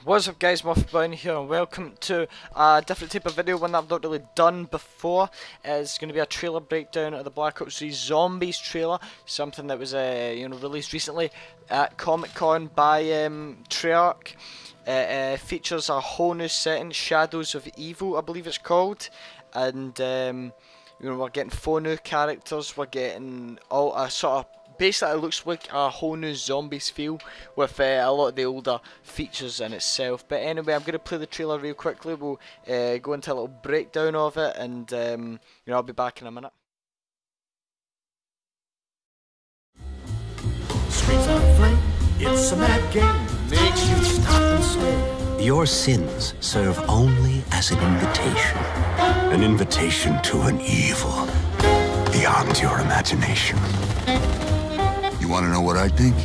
What's up guys, Muffbone here and welcome to a different type of video, one that I've not really done before. It's going to be a trailer breakdown of the Black Ops 3 Zombies trailer, something that was released recently at Comic-Con by Treyarch. Features a whole new setting, Shadows of Evil I believe it's called, and we're getting 4 new characters, we're getting all a sort of, basically it looks like a whole new Zombies feel with a lot of the older features in itself. But anyway, I'm going to play the trailer real quickly, we'll go into a little breakdown of it, and I'll be back in a minute. Streets on flame, it's a mad game, makes you stop and swear. Your sins serve only as an invitation. An invitation to an evil beyond your imagination. You want to know what I think?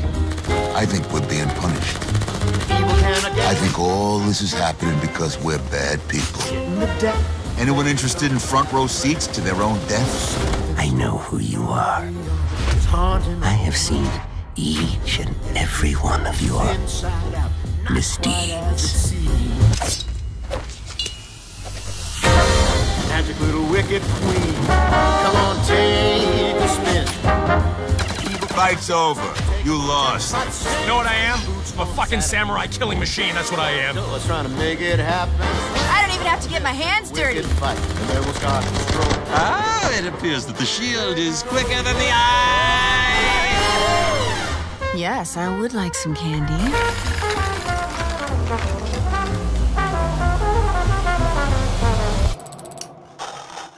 I think we're being punished. I think all this is happening because we're bad people. Anyone interested in front row seats to their own deaths? I know who you are. I have seen each and every one of your misdeeds. Magic little wicked queen, come on, take a spin. Fight's over. You lost. You know what I am? I'm a fucking samurai killing machine, that's what I am. Let's try to make it happen. I don't even have to get my hands dirty. Wicked fight, and there was God in stroke. Ah, it appears that the shield is quicker than the eye. Yes, I would like some candy.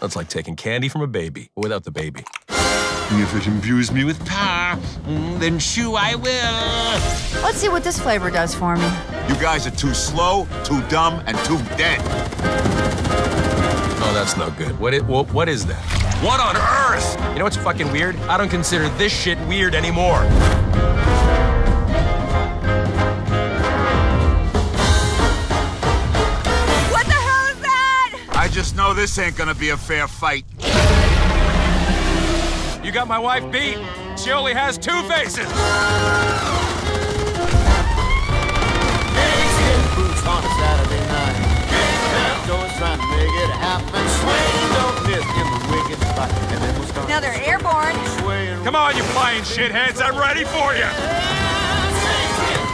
That's like taking candy from a baby, without the baby. If it imbues me with power, then shoo I will. Let's see what this flavor does for me. You guys are too slow, too dumb, and too dead. Oh, that's no good. What is that? What on earth? You know what's fucking weird? I don't consider this shit weird anymore. What the hell is that? I just know this ain't gonna be a fair fight. You got my wife beat. She only has 2 faces. Boots on a Saturday night. Outdoors trying to make it happen. Swing, don't miss in the wicked fight. And then we'll start. Now they're airborne. Come on, you flying shitheads. I'm ready for you.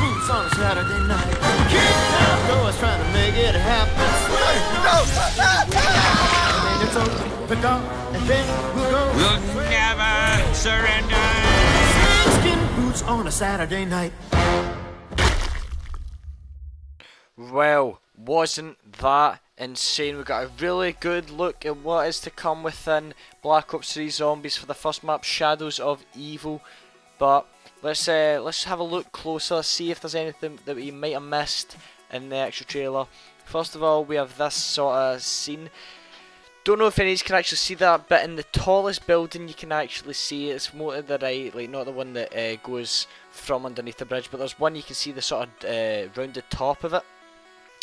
Boots on a Saturday night. Outdoors trying to make it happen. Swing, and then it's over. Pick up, and then we'll go. We'll never surrender. Skin boots on a Saturday night. Well, wasn't that insane? We got a really good look at what is to come within Black Ops 3 Zombies for the first map, Shadows of Evil. But let's have a look closer, let's see if there's anything that we might have missed in the actual trailer. First of all, we have this sort of scene. Don't know if any of you can actually see that, but in the tallest building you can actually see it's more to the right, like not the one that goes from underneath the bridge, but there's one you can see the sort of rounded top of it.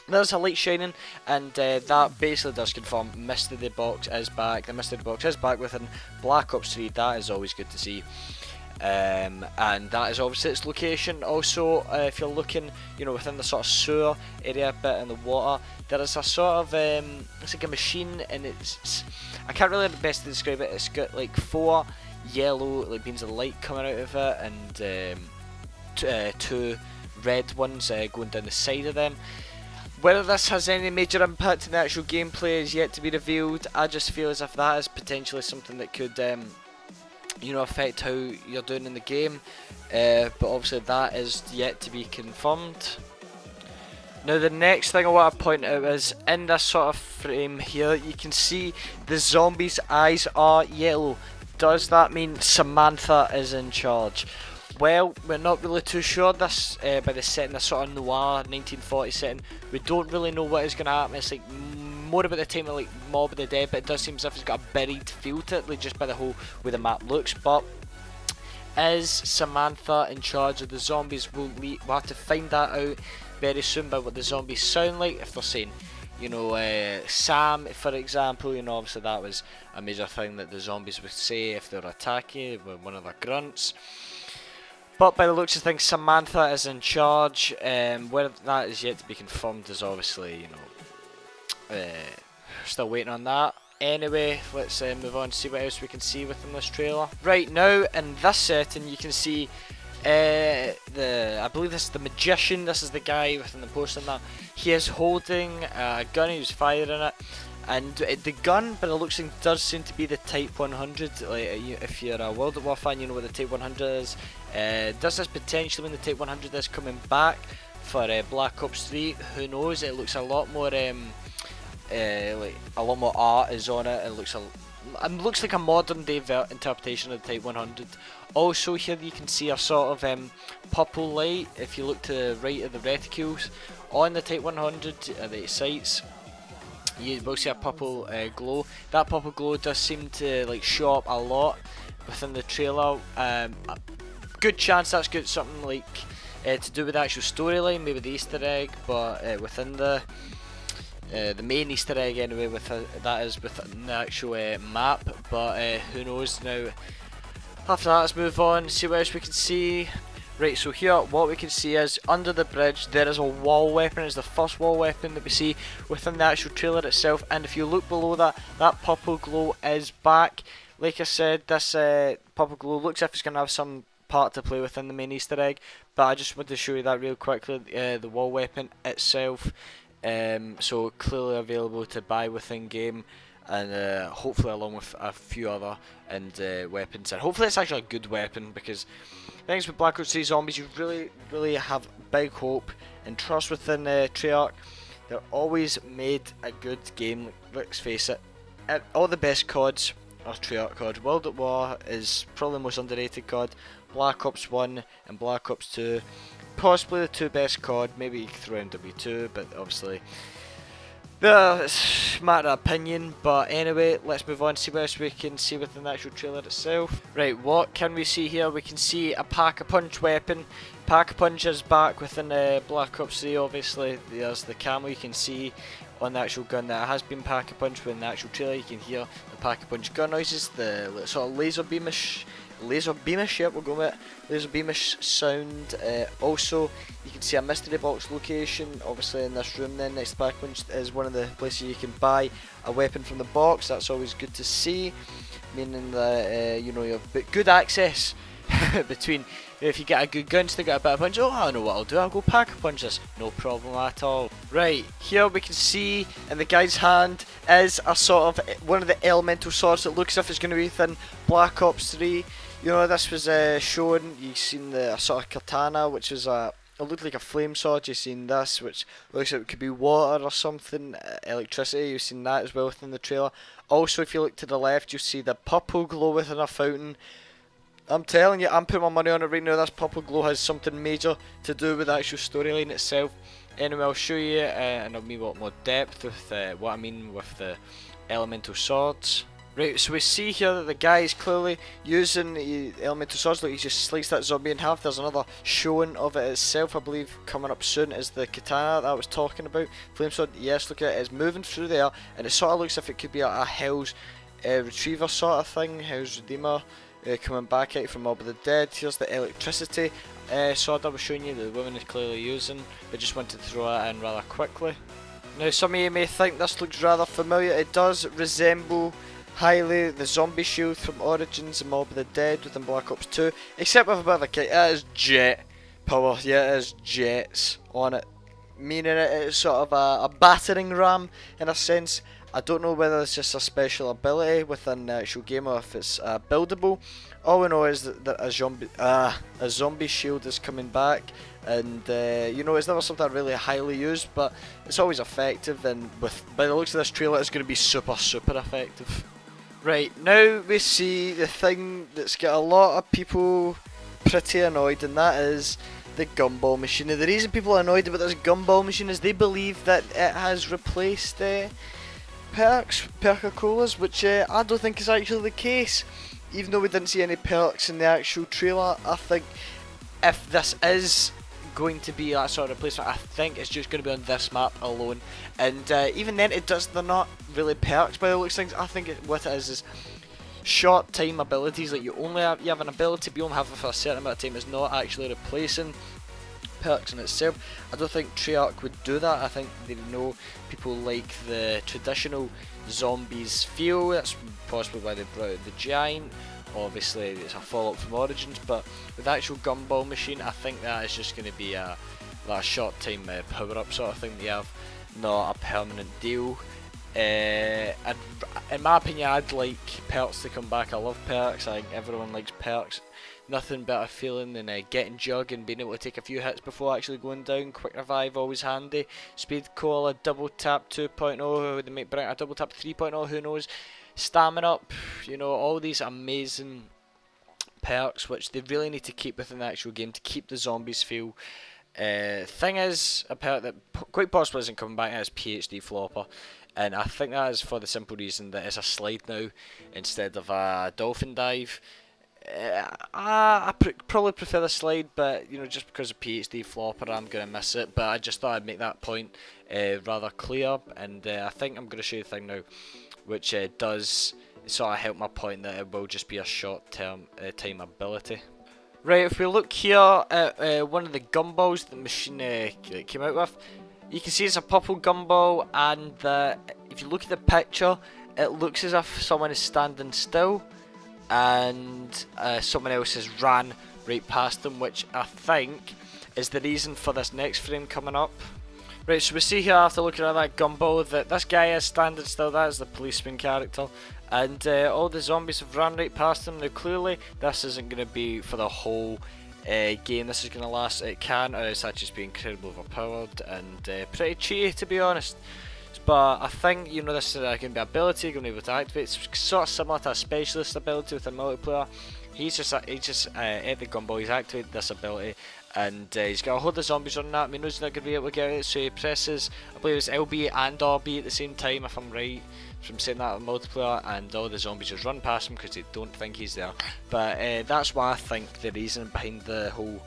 There's a light shining, and that basically does confirm Mystery Box is back. The Mystery Box is back within Black Ops 3, that is always good to see. And that is obviously its location. Also, if you're looking, within the sort of sewer area bit in the water, there is a sort of it's like a machine, and it's I can't really best describe it. It's got like 4 yellow like beams of light coming out of it, and 2 red ones going down the side of them. Whether this has any major impact in the actual gameplay is yet to be revealed. I just feel as if that is potentially something that could affect how you're doing in the game, but obviously that is yet to be confirmed. Now the next thing I want to point out is in this sort of frame here you can see the zombies' eyes are yellow. Does that mean Samantha is in charge? Well, we're not really too sure. This by the setting, this sort of noir 1940 setting, we don't really know what is going to happen. It's like more about the time of like Mob of the Dead, but it does seem as if it's got a buried feel to it, like just by the whole way the map looks. But is Samantha in charge of the zombies? We'll have to find that out very soon by what the zombies sound like. If they're saying, Sam, for example, obviously that was a major thing that the zombies would say if they were attacking with one of their grunts. But by the looks of things, Samantha is in charge. Whether that is yet to be confirmed is obviously, still waiting on that. Anyway, let's move on to see what else we can see within this trailer. Right now, in this setting, you can see I believe this is the magician. This is the guy within the poster and that. He is holding a gun. He's firing it, and the gun, by the looks of things, does seem to be the Type 100. Like, if you're a World at War fan, you know what the Type 100 is. Does this potentially mean the Type 100 is coming back for Black Ops 3? Who knows? It looks a lot more like a lot more art is on it. It looks like a modern day interpretation of the Type 100. Also here you can see a sort of purple light. If you look to the right of the reticules on the Type 100 the sights, you will see a purple glow. That purple glow does seem to like show up a lot within the trailer. Good chance that's got something like to do with the actual storyline, maybe the Easter egg, but within the main Easter egg anyway, that is within the actual map, but who knows now. After that, let's move on, see what else we can see. Right, so here what we can see is under the bridge there is a wall weapon. It's the first wall weapon that we see within the actual trailer itself, and if you look below that, that purple glow is back. Like I said, this purple glow looks as if it's going to have some part to play within the main Easter egg, but I just wanted to show you that real quickly, the wall weapon itself. So clearly available to buy within game, and hopefully along with a few other weapons, and hopefully it's actually a good weapon, because things with Black Ops 3 Zombies, you really have big hope and trust within Treyarch. They're always made a good game. Let's face it, all the best CODs are Treyarch COD. World at War is probably the most underrated COD. Black Ops 1 and Black Ops 2, possibly the two best COD. Maybe you could throw in W2, but obviously it's a matter of opinion. But anyway, let's move on, see what else we can see within the actual trailer itself. Right, what can we see here? We can see a Pack-a-Punch weapon. Pack-a-Punch is back within Black Ops 3, obviously. There's the camo you can see on the actual gun that has been Pack-a-Punch, but in the actual trailer you can hear the Pack-a-Punch gun noises, the sort of laser beamish, yep, we'll go with it, laser beamish sound. Also, you can see a mystery box location, obviously in this room then, next to Pack-a-Punch is one of the places you can buy a weapon from the box. That's always good to see, meaning that, you know, you have good access between, if you get a good gun, still get a bit of punch, oh, I know what I'll do, I'll go Pack-a-Punch this, no problem at all. Right, here we can see in the guy's hand is a sort of, one of the elemental swords that looks as if it's going to be within Black Ops 3. You know, this was shown, you've seen the sort of katana, which is it looked like a flame sword. You've seen this, which looks like it could be water or something, electricity. You've seen that as well within the trailer. Also, if you look to the left, you'll see the purple glow within a fountain. I'm telling you, I'm putting my money on it right now. This purple glow has something major to do with the actual storyline itself. Anyway, I'll show you in a wee bit more depth with what I mean with the elemental swords. Right, so we see here that the guy is clearly using the elemental swords. Look, he just sliced that zombie in half. There's another showing of it itself, I believe, coming up soon, is the katana that I was talking about. Flame sword, yes, look at it, it's moving through there, and it sort of looks as if it could be a Hell's Retriever sort of thing, Hell's Redeemer, coming back out from Mob of the Dead. Here's the electricity sword I was showing you, the woman is clearly using, but just wanted to throw that in rather quickly. Now, some of you may think this looks rather familiar. It does resemble highly the zombie shield from Origins and Mob of the Dead within Black Ops 2, except with a bit of a kit. It is jet power, yeah, it is jets on it, meaning it is sort of a battering ram in a sense. I don't know whether it's just a special ability within the actual game or if it's buildable. All we know is that a zombie shield is coming back, and you know, it's never something I really highly used, but it's always effective, and by the looks of this trailer it's going to be super effective. Right, now we see the thing that's got a lot of people pretty annoyed, and that is the gumball machine. Now, the reason people are annoyed about this gumball machine is they believe that it has replaced perks, Perca-Colas, which I don't think is actually the case. Even though we didn't see any perks in the actual trailer, I think if this is going to be that sort of replacement, I think it's just going to be on this map alone. And even then, they're not really perks by the looks of things. I think what it is short time abilities, like you have an ability, but you only have it for a certain amount of time. It's not actually replacing perks in itself. I don't think Treyarch would do that. I think they know people like the traditional zombies feel. That's possibly why they brought out the giant. Obviously it's a follow-up from Origins, but with the actual gumball machine, I think that is just going to be a short time power-up sort of thing they have, not a permanent deal. In my opinion, I'd like perks to come back. I love perks. I think everyone likes perks. Nothing better feeling than getting jug and being able to take a few hits before actually going down. Quick revive, always handy. Speed cola, double tap 2.0, they might bring out a double tap 3.0, who knows. Stamina up, you know, all these amazing perks which they really need to keep within the actual game to keep the zombies feel. Thing is, a perk that quite possibly isn't coming back is PhD Flopper, and I think that is for the simple reason that it's a slide now instead of a dolphin dive. I probably prefer the slide, but you know, just because of PhD Flopper, I'm gonna miss it. But I just thought I'd make that point rather clear, and I think I'm gonna show you the thing now, which does sort of help my point that it will just be a short-term time ability. Right, if we look here at one of the gumballs the machine came out with, you can see it's a purple gumball, and if you look at the picture, it looks as if someone is standing still and someone else has ran right past them, which I think is the reason for this next frame coming up. Right, so we see here after looking at that gumball that this guy is standing still. That is the policeman character, and all the zombies have run right past him. Now clearly this isn't going to be for the whole game. This is going to last, it can, or it's actually just be incredibly overpowered and pretty cheaty, to be honest. But I think, you know, this is going to be an ability you're going to be able to activate. It's sort of similar to a specialist ability with a multiplayer. He's just at the gumball, he's activated this ability, and he's got a whole of the zombies on that. I mean, he's not going to be able to get it, so he presses, I believe it's LB and RB at the same time, if I'm right from saying that in multiplayer, and all the zombies just run past him because they don't think he's there. But that's why I think the reason behind the whole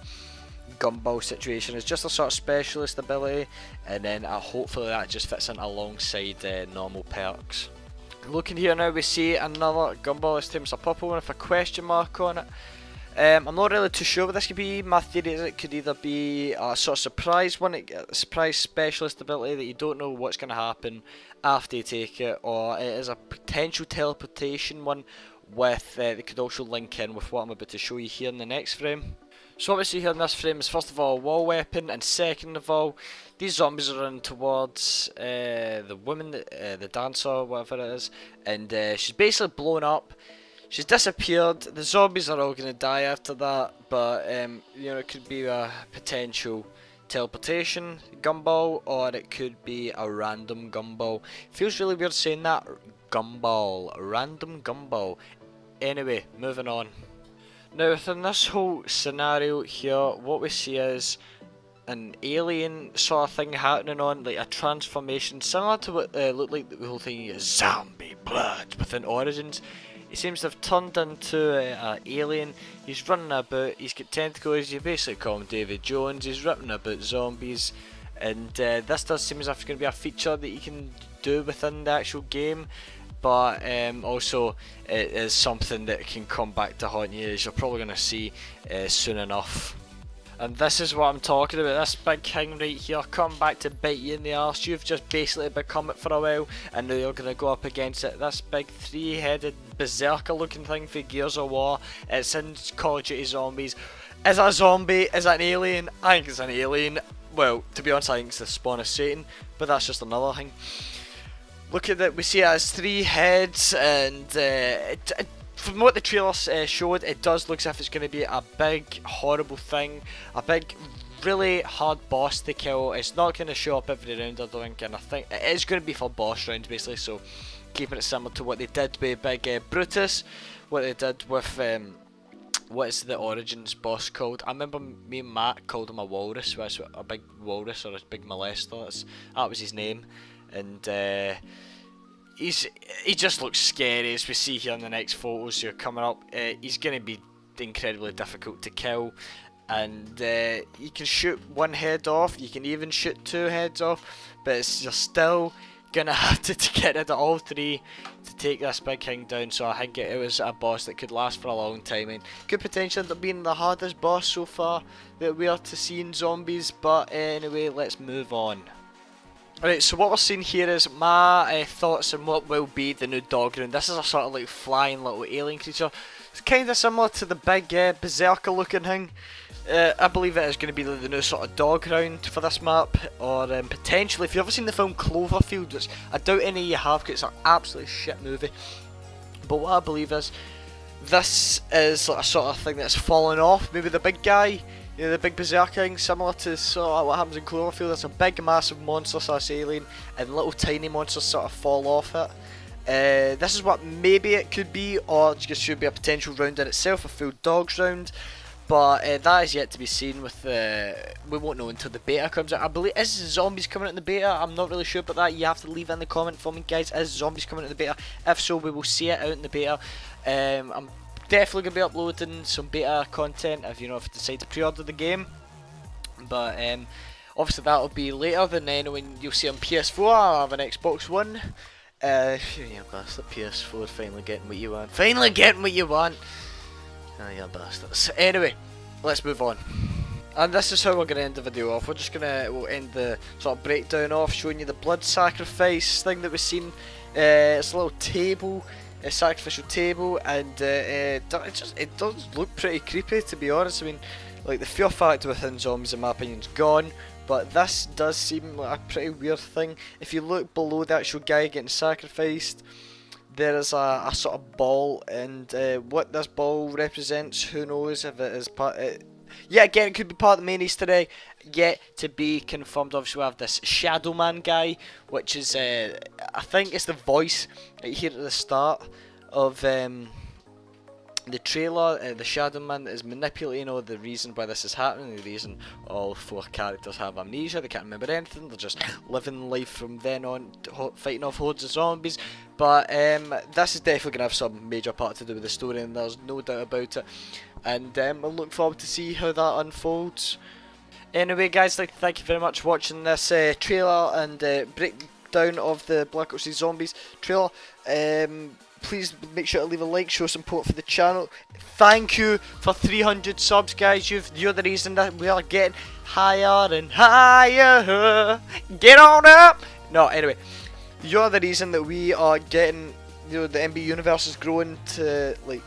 gumball situation is just a sort of specialist ability, and then hopefully that just fits in alongside normal perks. Looking here now, we see another gumball. This time it's a purple one with a question mark on it. I'm not really too sure what this could be. My theory is it could either be a sort of surprise one, a surprise specialist ability that you don't know what's going to happen after you take it, or it is a potential teleportation one with that could also link in with what I'm about to show you here in the next frame. So what we see here in this frame is first of all a wall weapon, and second of all these zombies are running towards the woman, the dancer, whatever it is, and she's basically blown up. She's disappeared. The zombies are all going to die after that, but you know, it could be a potential teleportation gumball, or it could be a random gumball. Feels really weird saying that, gumball, random gumball. Anyway, moving on. Now within this whole scenario here, what we see is an alien sort of thing happening on, like a transformation similar to what looked like the whole thing is zombie blood within Origins. He seems to have turned into an alien. He's running about, he's got tentacles, you basically call him David Jones, he's ripping about zombies, and this does seem as if it's going to be a feature that you can do within the actual game. But also it is something that can come back to haunt you, as you're probably going to see soon enough. And this is what I'm talking about, this big thing right here, come back to bite you in the arse. You've just basically become it for a while, and now you're going to go up against it. This big three-headed berserker looking thing for Gears of War. It's in Call of Duty Zombies. Is it a zombie? Is it an alien? I think it's an alien. Well, to be honest, I think it's the spawn of Satan, but that's just another thing. Look at that, we see it has 3 heads, and from what the trailer showed, it does look as if it's going to be a big, horrible thing, a big, really hard boss to kill. It's not going to show up every round, I don't think, and I think it is going to be for boss rounds, basically, so keeping it similar to what they did with Big Brutus, what they did with, what is the Origins boss called? I remember me and Matt called him a walrus, which a big walrus or a big molester, that was his name. And he just looks scary, as we see here in the next photos here coming up. He's going to be incredibly difficult to kill, and you can shoot 1 head off, you can even shoot 2 heads off, but you're still gonna have to get rid of all three to take this big king down. So I think it was a boss that could last for a long time and could potentially end up being the hardest boss so far that we are to see in Zombies. But anyway, let's move on. Alright, so what we're seeing here is my thoughts on what will be the new dog round. This is a sort of like flying little alien creature. It's kind of similar to the big berserker looking thing. I believe it is going to be the new sort of dog round for this map, or potentially, if you've ever seen the film Cloverfield, which I doubt any of you have because it's an absolutely shit movie, but what I believe is this is like a sort of thing that's fallen off. Maybe the big guy, you know, the big berserker thing, similar to sort of what happens in Cloverfield. There's a big massive monster slash alien and little tiny monsters sort of fall off it. This is what maybe it could be, or it just should be a potential round in itself, a full dogs round. But that is yet to be seen. With we won't know until the beta comes out. I believe, is Zombies coming out in the beta? I'm not really sure about that. You have to leave in the comment for me, guys. Is Zombies coming out in the beta? If so, we will see it out in the beta. I'm definitely gonna be uploading some beta content if if I decide to pre-order the game. But obviously that'll be later than when you'll see on PS4. I have an Xbox One. Yeah, that's the PS4 finally getting what you want. Finally getting what you want. Oh yeah, bastards. Anyway, let's move on. And this is how we're going to end the video off. We'll end the sort of breakdown off, showing you the blood sacrifice thing that we've seen. It's a little table, a sacrificial table, and it does look pretty creepy, to be honest. I mean, like, the fear factor within Zombies, in my opinion, is gone. But this does seem like a pretty weird thing. If you look below the actual guy getting sacrificed, there is a sort of ball, and what this ball represents, who knows if it is part. Yeah, again, it could be part of the main Easter egg, yet to be confirmed. Obviously, we have this Shadow Man guy, which is, I think it's the voice right here at the start of the trailer. The Shadow Man is manipulating all the reason why this is happening, the reason all four characters have amnesia, they can't remember anything, they're just living life from then on, fighting off hordes of zombies. But this is definitely going to have some major part to do with the story, and there's no doubt about it. And I look forward to see how that unfolds. Anyway, guys, thank you very much for watching this trailer and breakdown of the Black Ops 3 Zombies trailer. Please make sure to leave a like, show support for the channel. Thank you for 300 subs, guys. You're the reason that we are getting higher and higher. Get on up! No, anyway, you're the reason that we are getting, the MB universe is growing to like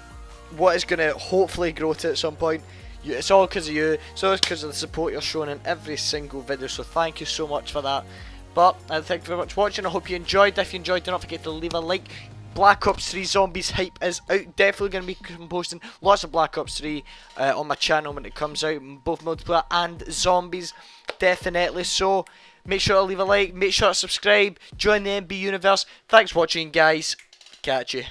what is going to hopefully grow to at some point. It's all because of you. It's all because of the support you're showing in every single video. So thank you so much for that. But thank you very much for watching. I hope you enjoyed. If you enjoyed, do not forget to leave a like. Black Ops 3 Zombies hype is out. Definitely going to be posting lots of Black Ops 3 on my channel when it comes out, both multiplayer and zombies, definitely. So make sure to leave a like, make sure to subscribe, join the MB universe. Thanks for watching, guys. Catch you.